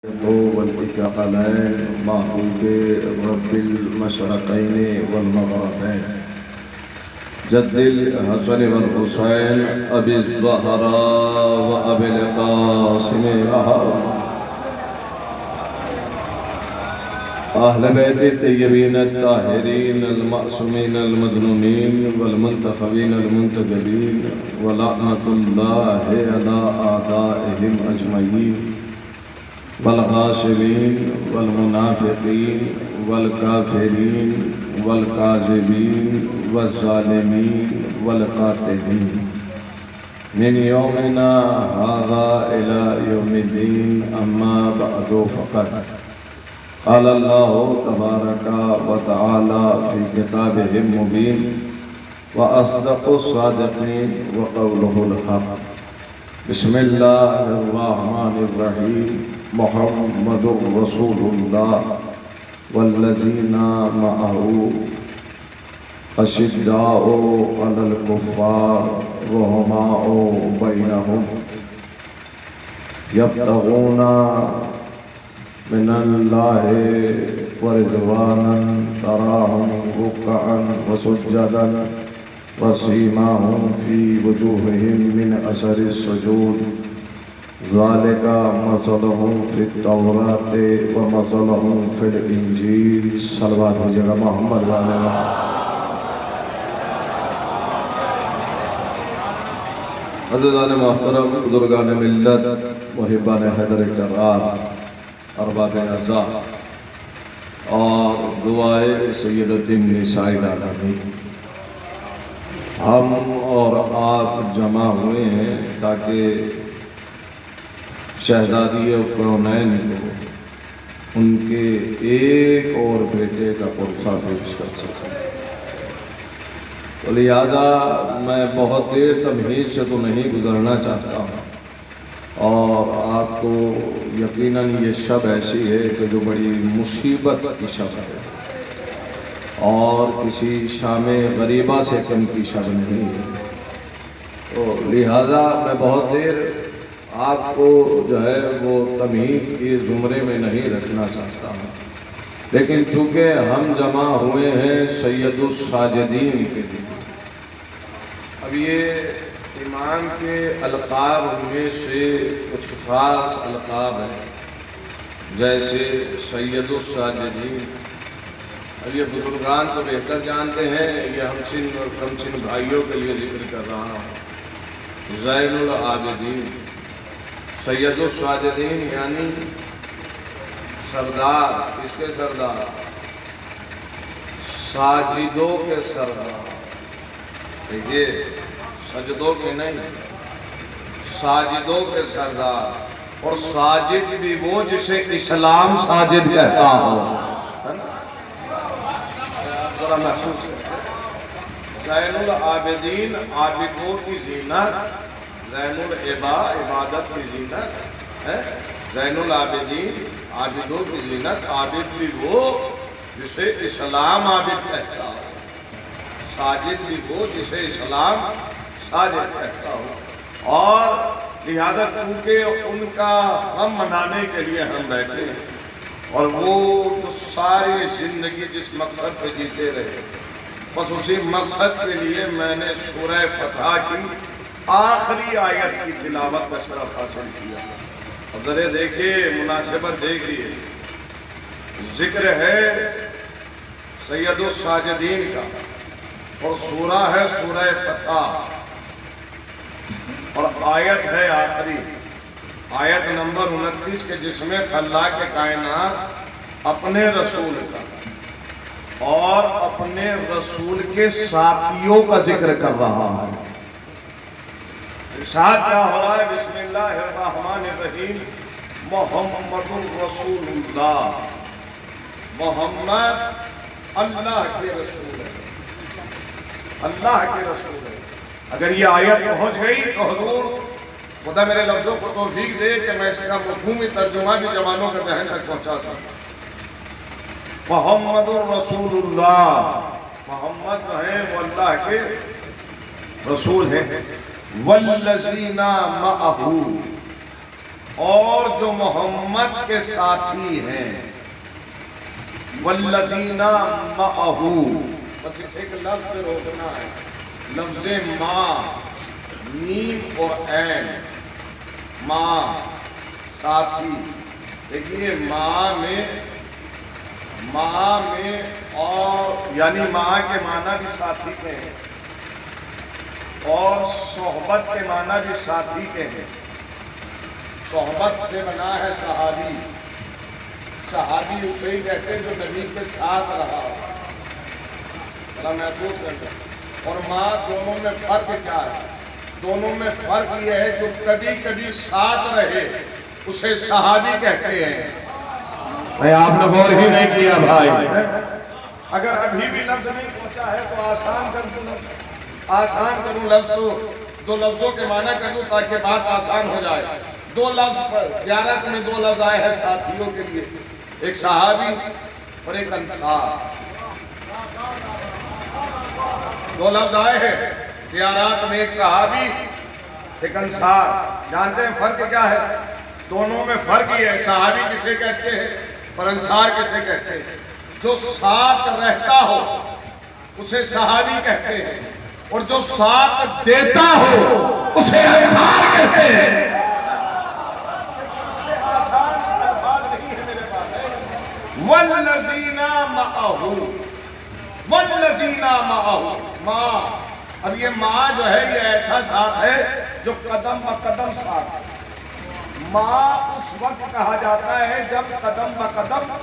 والإثقلين محبوب رب المشرقين والمغربين جد الحسن والحسين أبي الزهراء وأبي القاسم أهل بيت الطيبين الطاهرين المعصومين المظلومين والمنتخبين المنتجبين ولعنة الله على أعدائهم أجمعين والغاشرين والمنافقين والكافرين والكاذبين والظالمين والقاتلين من يومنا هذا إلى يوم الدين. أما بعد فقد قال الله تبارك وتعالى في كتابه المبين وأصدق الصادقين وقوله الحق. بسم الله الرحمن الرحيم. محمد رسول الله والذين معه أشداء على الكفار رحماء بينهم يبتغون من الله ورضوانا تراهم ركعا وسجدا وسيماهم في وجوههم من أثر السجود ذلك مثلهم في التوراة ومثلهم في الإنجيل. صلوات جل محمد وعلى عزیزان محترم، بزرگان ملت، محبان حیدر کرار، ارباب اعزا اور دعائے سیدۃ النساء العالمین، ہم اور آپ جمع ہوئے ہیں تاکہ شہزادی کونین کو ان کے ایک اور بیٹے کا پرسہ پیش کر سکیں. تو لہذا میں بہت دیر تمہید سے تو نہیں گزرنا چاہتا ہوں، اور آپ کو یقیناً یہ شب ایسی ہے کہ جو بڑی مصیبت کی شب ہے اور کسی شام غریبہ سے کم کی شب نہیں ہے. تو لہذا میں بہت دیر آپ کو جو ہے وہ تمہید کے زمرے میں نہیں رکھنا چاہتا ہوں، لیکن چونکہ ہم جمع ہوئے ہیں سید الساجدین کے لیے. اب یہ امام کے القاب میں سے کچھ خاص القاب ہیں، جیسے سید الساجدین. اب یہ بزرگان تو بہتر جانتے ہیں، یہ ہم سن اور کم سن بھائیوں کے لیے ذکر کر رہا ہوں. زین العابدین، سید الساجدین یعنی سردار. کس کے سردار؟ ساجدوں کے سردار. دیکھیے، سجدوں کے نہیں، ساجدوں کے سردار. اور ساجد بھی وہ جسے اسلام ساجد کہتا ہو. ذرا محسوس ہے. زین العابدین، عابدوں کی زینت. زین العبا، عبادت کی زینت ہے. زین العابدین، عابدوں کی زینت. عابد بھی وہ جسے اسلام عابد کہتا ہو. ساجد بھی وہ جسے اسلام ساجد کہتا ہو. اور لہذا کیونکہ ان کا غم منانے کے لیے ہم بیٹھے ہیں، اور وہ تو ساری زندگی جس مقصد پہ جیتے رہے، بس اسی مقصد کے لیے میں نے سورہ فتح کی آخری آیت کی تلاوت کا شرف حاصل کیا. اب ذرا دیکھیے، مناسبت دیکھیے. ذکر ہے سید الساجدین کا، اور سورہ ہے سورہ فتح، اور آیت ہے آخری، آیت نمبر 29 کے، جس میں اللہ کے کائنات اپنے رسول کا اور اپنے رسول کے ساتھیوں کا ذکر کر رہا ہے. ارشاد کیا ہو رہا ہے؟ بسم اللہ الرحمن الرحیم. محمد رسول اللہ. محمد اللہ کے رسول ہے، اللہ کے رسول ہے. اگر یہ آیت پہنچ گئی تو حضور خدا میرے لفظوں کو توفیق دے کہ میں اس کا مفہومی ترجمہ بھی جوانوں کے ذہن تک پہنچا سکوں. محمد رسول اللہ. محمد جو ہے وہ اللہ کے رسول ہیں. والذین معہ، اور جو محمد کے ساتھی ہیں، والذین معہو، بس اسے ایک لفظ روکنا ہے، لفظ ما، میم اور عین، ما ساتھی. دیکھیے ماں میں اور یعنی ماں کے معنی بھی ساتھی کے ہیں اور صحبت کے معنی بھی ساتھی کے ہیں. صحبت سے بنا ہے صحابی. صحابی اسے ہی کہتے ہیں جو نبی کے ساتھ رہا، ذرا محسوس کرتے. اور ماں دونوں میں فرق کیا ہے؟ دونوں میں فرق یہ ہے جو کبھی کبھی ساتھ رہے اسے صحابی کہتے ہیں. آپ نے غور ہی نہیں کیا بھائی. اگر ابھی بھی لفظ نہیں پہنچا ہے تو آسان کروں لفظ، دو لفظوں کے معنی کر دوں تاکہ بات آسان ہو جائے. دو لفظ پر زیارت میں دو لفظ آئے ہیں ساتھیوں کے لیے، ایک صحابی اور ایک انصار. دو لفظ آئے ہیں زیارات میں، ایک صحابی ایک انصار. جانتے ہیں فرق کیا ہے؟ دونوں میں فرق ہی ہے. صحابی کسے کہتے ہیں اور انصار کسے کہتے ہیں؟ جو ساتھ رہتا ہو اسے صحابی کہتے ہیں اور جو ساتھ دیتا ہو اسے انصار کہتے ہیں. والذین معہو، والذین معہو. ماں، اب یہ ماں جو ہے یہ ایسا ساتھ ہے جو قدم بقدم ساتھ ہے. ماں اس وقت کہا جاتا ہے جب قدم بقدم،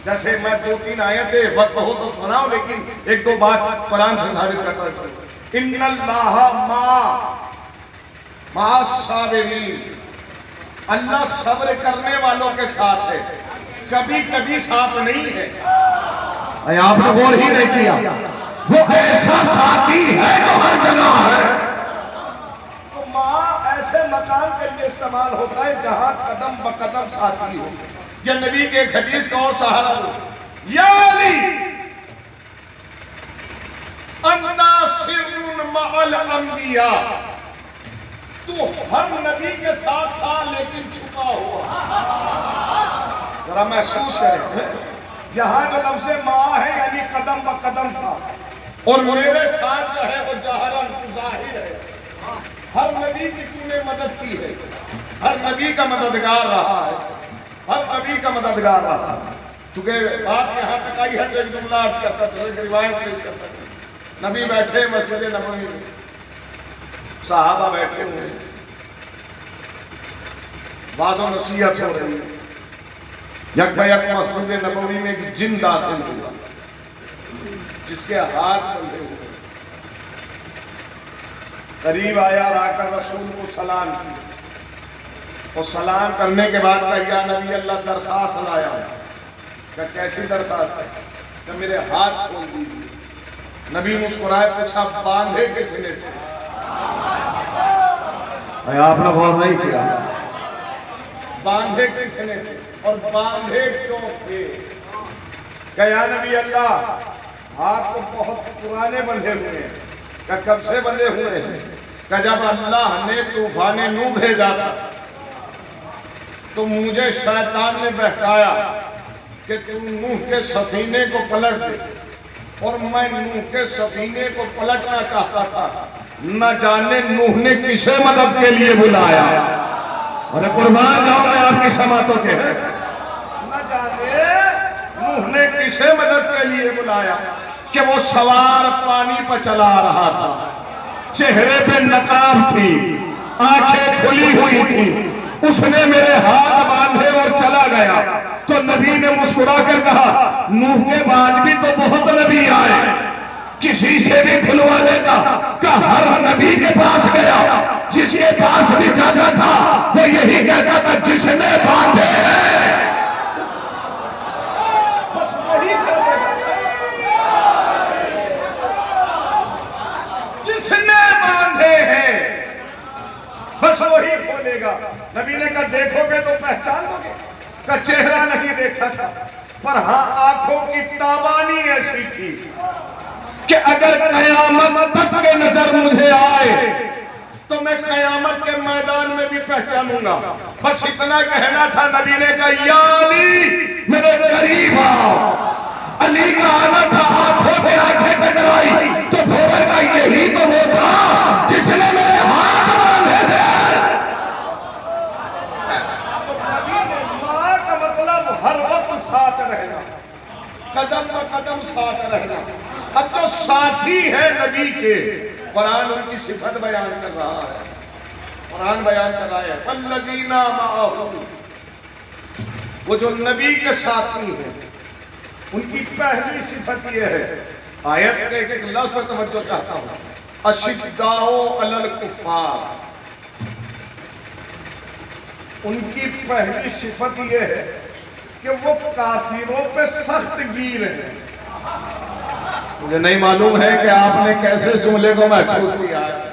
جیسے میں 2-3 آیتیں وقت ہو تو سناؤں لیکن ایک دو بات قرآن سے ثابت کرتا ہوں. ان اللہ مع الصابرین، اللہ صبر کرنے والوں کے ساتھ ہے، کبھی کبھی ساتھ نہیں ہے. آپ نے غور ہی نہیں کیا. وہ ایسا ساتھی ہے جو ہر جگہ ہے. تو ماں ایسے مقام کے لیے استعمال ہوتا ہے جہاں قدم بقدم ساتھی ہو. یہ نبی کے ایک حدیث کا اور سہارا ہو. یا علی انت سر مع الانبیاء، تو ہر نبی کے ساتھ تھا لیکن چھپا ہوا. ذرا محسوس کریں، یہاں جو لفظ ماں ہے یعنی قدم بقدم تھا، اور میرے ساتھ جو ہے وہ جہرن ظاہر ہے. ہر نبی کی تو نے مدد کی ہے، ہر نبی کا مددگار رہا ہے، ہر نبی کا مددگار رہا ہے. چونکہ بات یہاں تک آئی ہے تو ایک جملہ عرض کرتا تھا، ایک روایت پیش کرتا تھا. نبی بیٹھے مسجد نبوی میں، صحابہ بیٹھے ہوئے، وعظ و نصیحت ہو رہی ہے. یک بیک مسجد نبوی میں ایک جن داخل ہوا جس کے ہاتھ بندھے ہوئے. قریب آیا اور آ کر رسول کو سلام کی، اور سلام کرنے کے بعد کہا یا نبی اللہ درخواست لایا ہوں. کہ کیسی درخواست ہے؟ کہ میرے ہاتھ کھول دیجیے. نبی مسکرائے پوچھا باندھے کس نے تھے؟ آپ نے غور نہیں کیا. باندھے کس نے تھے اور باندھے کیوں تھے؟ کہ یا نبی اللہ ہاتھ تو بہت پرانے بندھے ہوئے ہیں. کہ کب سے بندھے ہوئے ہیں؟ کہ جب اللہ نے طوفان نوح بھیجا تھا تو مجھے شیطان نے بہکایا کہ تم نوح کے سفینے کو پلٹ دے، اور میں نوح کے سفینے کو پلٹنا چاہتا تھا. نہ جانے نوح نے کسے مدد کے لیے بلایا. اور قربان جاؤں میں آپ کی سماعتوں کے، نہ جانے نوح نے کسے مدد کے لیے بلایا کہ وہ سوار پانی پر چلا رہا تھا، چہرے پہ نقاب تھی، آنکھیں کھلی ہوئی تھی. اس نے میرے ہاتھ باندھے اور چلا گیا. تو نبی نے مسکرا کر کہا نوح کے بعد بھی تو بہت نبی آئے، کسی سے بھی کھلوا لیتا. کہ ہر نبی کے پاس گیا، جس کے پاس بھی جاتا تھا وہ یہی کہتا تھا جس نے باندھے ہیں. جس نے باندھے ہیں بس وہی کھولے گا. نبی نے کہا دیکھو گے تو پہچان لو گے. کا چہرہ نہیں دیکھا تھا پر ہاں آنکھوں کی تابانی ایسی تھی کہ اگر قیامت تک کے نظر مجھے آئے تو میں قیامت کے میدان میں بھی پہچانوں گا. بس اتنا کہنا تھا. نبی نے کہا یا علی میرے قریب آؤ. علی کا آنا تھا, آنکھوں سے آنکھیں ٹکرائی تو پھر کا یہی تو وہ تھا جس نے میرے ہاتھ باندھے تھے. ماں کا مطلب ہر وقت ساتھ رہنا, قدم ب قدم ساتھ رہنا. اب جو ساتھی ہے نبی کے, قرآن ان کی صفت بیان کر رہا ہے. قرآن بیان کر رہا ہے والذین معہ, وہ جو نبی کے ساتھی ہیں ان کی پہلی صفت یہ ہے. آیت کے ایک لفظ پر توجہ چاہتا ہوں. اشداء علی الکفار, ان کی پہلی صفت یہ ہے کہ وہ کافروں پہ سخت گیر ہیں. مجھے نہیں معلوم ہے کہ آپ نے کیسے اس جملے کو محسوس کیا ہے.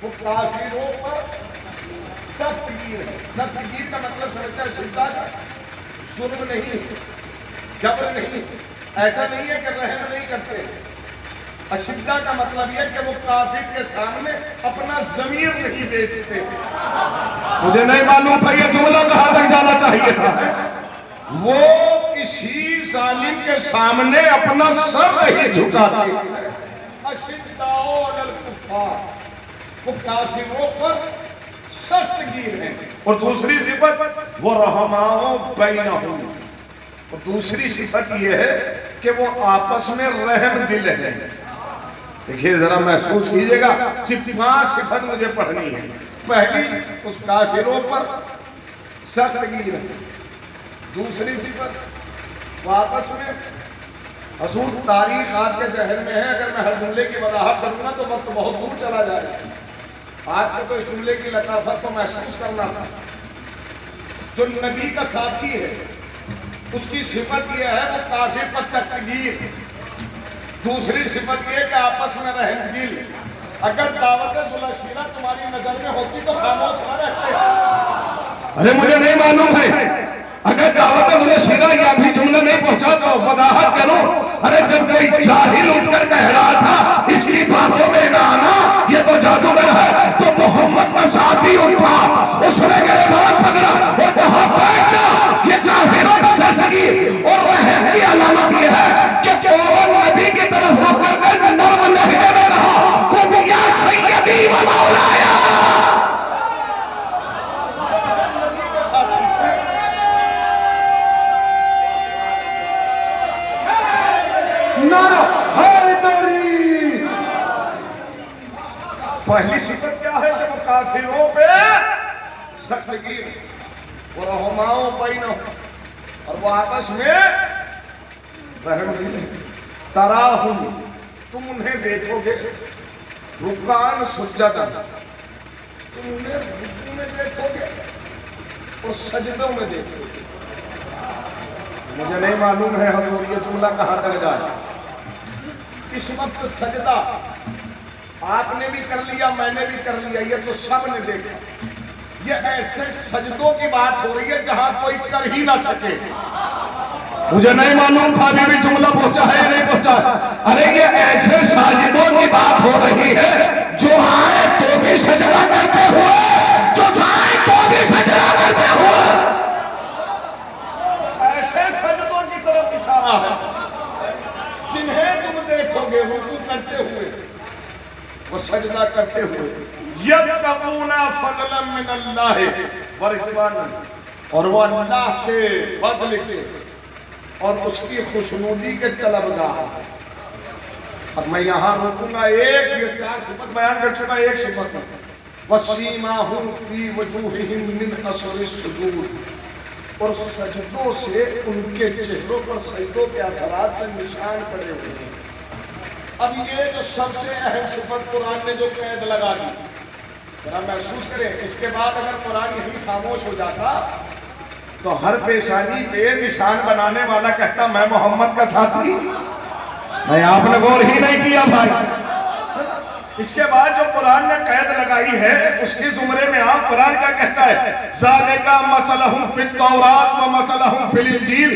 وہ کافروں پر سخت گیر ہے. سخت گیر کا مطلب سمجھتا ہے شدت کا, ظلم نہیں, جبر نہیں, ایسا نہیں ہے کہ رحم نہیں کرتے. اشدہ کا مطلب یہ کہ وہ کافر کے سامنے اپنا ضمیر نہیں بیچتے. مجھے نہیں معلوم تھا یہ جملہ کہاں تک جانا چاہیے تھا. وہ کسی ظالم کے سامنے اپنا سر نہیں جھکاتے. اشداء علی الکفار, وہ کافروں پر سخت گیر ہیں. اور دوسری صفت وہ رحماء بینہم, اور دوسری صفت یہ ہے کہ وہ آپس میں رحم دل ہیں. دیکھیے ذرا محسوس کیجئے گا, صرف 5 صفت مجھے پڑھنی ہے. پہلی, اس کافروں پر سخت گیر ہے. دوسری صفت وہ آپس میں, حضور تاریخ آپ کے ذہن میں ہے, اگر میں ہر جملے کی وضاحت کروں گا تو وقت بہت دور چلا جائے گا. آج کو تو اس جملے کی لطافت کو محسوس کرنا تھا. جو نبی کا ساتھی ہے اس کی صفت یہ ہے وہ کافر پر سخت گیر. دوسری صفت یہ کہ آپس میں رحم دل. اگر دعوت ذوالشیرہ تمہاری نظر میں ہوتی تو خاموش نہ رہتے. ارے مجھے نہیں معلوم ہے, اگر دعوت ذوالشیرہ یہ ابھی جملہ نہیں پہنچا تو وضاحت کروں. ارے جب کوئی جاہل اٹھ کر کہہ رہا تھا اس کی باتوں میں نہ آنا, یہ تو جادوگر ہے, تو محمد کا ساتھی اٹھا, اس نے میرے بات پکڑا اور کہا بیٹھ جا. یہ کافروں کا ساتھی اور رحم کی علامت یہ ہے کہ فوراً نبی کی طرف رخ کر کے نرم لہجے میں کہا قم یا سیدی و مولایا. پہلی صفت کیا ہے کہ وہ کافروں پہ سخت گیر, وہ رحماء بینہم, اور وہ آپس میں رحم دل. تراہم, تم انہیں دیکھو گے رکعان سجدہ, تم انہیں رکوع میں دیکھو گے اور سجدوں میں دیکھو گے. مجھے نہیں معلوم ہے حضور یہ جملہ کہاں تک جائے. اس وقت سجدہ آپ نے بھی کر لیا, میں نے بھی کر لیا, یہ تو سب نے دیکھا. یہ ایسے سجدوں کی بات ہو رہی ہے جہاں کوئی کر ہی نہ سکے. مجھے نہیں معلوم تھا ابھی بھی جملہ پہنچا ہے یا نہیں پہنچا. ارے یہ ایسے ساجدوں کی بات ہو رہی ہے جو آئے تو بھی سجدہ کرتے ہوئے, جو جائے تو بھی سجدہ کرتے ہوئے. ایسے سجدوں کی طرف اشارہ ہے جنہیں تم دیکھو گے رکوع کرتے ہوئے, وہ سجدہ کرتے ہوئے. یبتغون فضلا من اللہ ورضوانا, اور وہ اللہ سے فضل کے اور اس کی خوشنودی کے طلبگار. اب میں یہاں روکوں گا, ایک یہ 4 صفت بیان کر چکا, ایک صفت وَسِیمَاهُمْ فِي وُجُوهِهِمْ مِنْ أَثَرِ السُّجُودِ, اور سجدوں سے ان کے چہروں پر سجدوں کے اثرات سے نشان پڑے ہوئے ہیں. اب یہ جو سب سے اہم صفت قرآن نے جو قید لگا دی, ذرا محسوس کریں. اس کے بعد اگر قرآن یہی خاموش ہو جاتا تو ہر پیشانی پہ نشان بنانے والا کہتا میں محمد کا ساتھی. نہیں, آپ نے غور ہی نہیں کیا بھائی. اس کے بعد جو قرآن نے قید لگائی ہے اس کے زمرے میں آپ قرآن کیا کہتا ہے, ذَلِكَ مَثَلُهُمْ فِي التَّوْرَاةِ وَمَثَلُهُمْ فِي الْإِنْجِيلِ.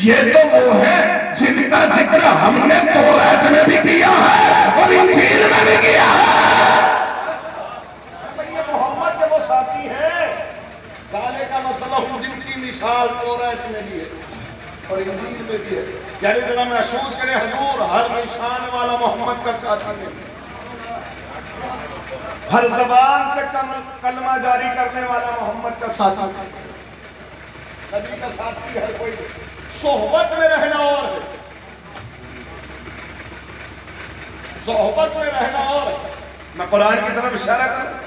یہ تو وہ ہے جن کا ذکر ہم نے توراۃ میں بھی کیا ہے اور انجیل میں بھی کیا ہے. مثال توریت میں بھی ہے اور انجیل میں بھی ہے. یعنی ذرا محسوس کریں حضور ہر نشان والا محمد کا ساتھی ہے، ہر زبان سے کلمہ جاری کرنے والا محمد کا ساتھی ہے. نبی کا ساتھی ہر کوئی صحبت میں رہنا اور ہے، صحبت میں رہنا اور ہے. میں قرآن کی طرف اشارہ کروں.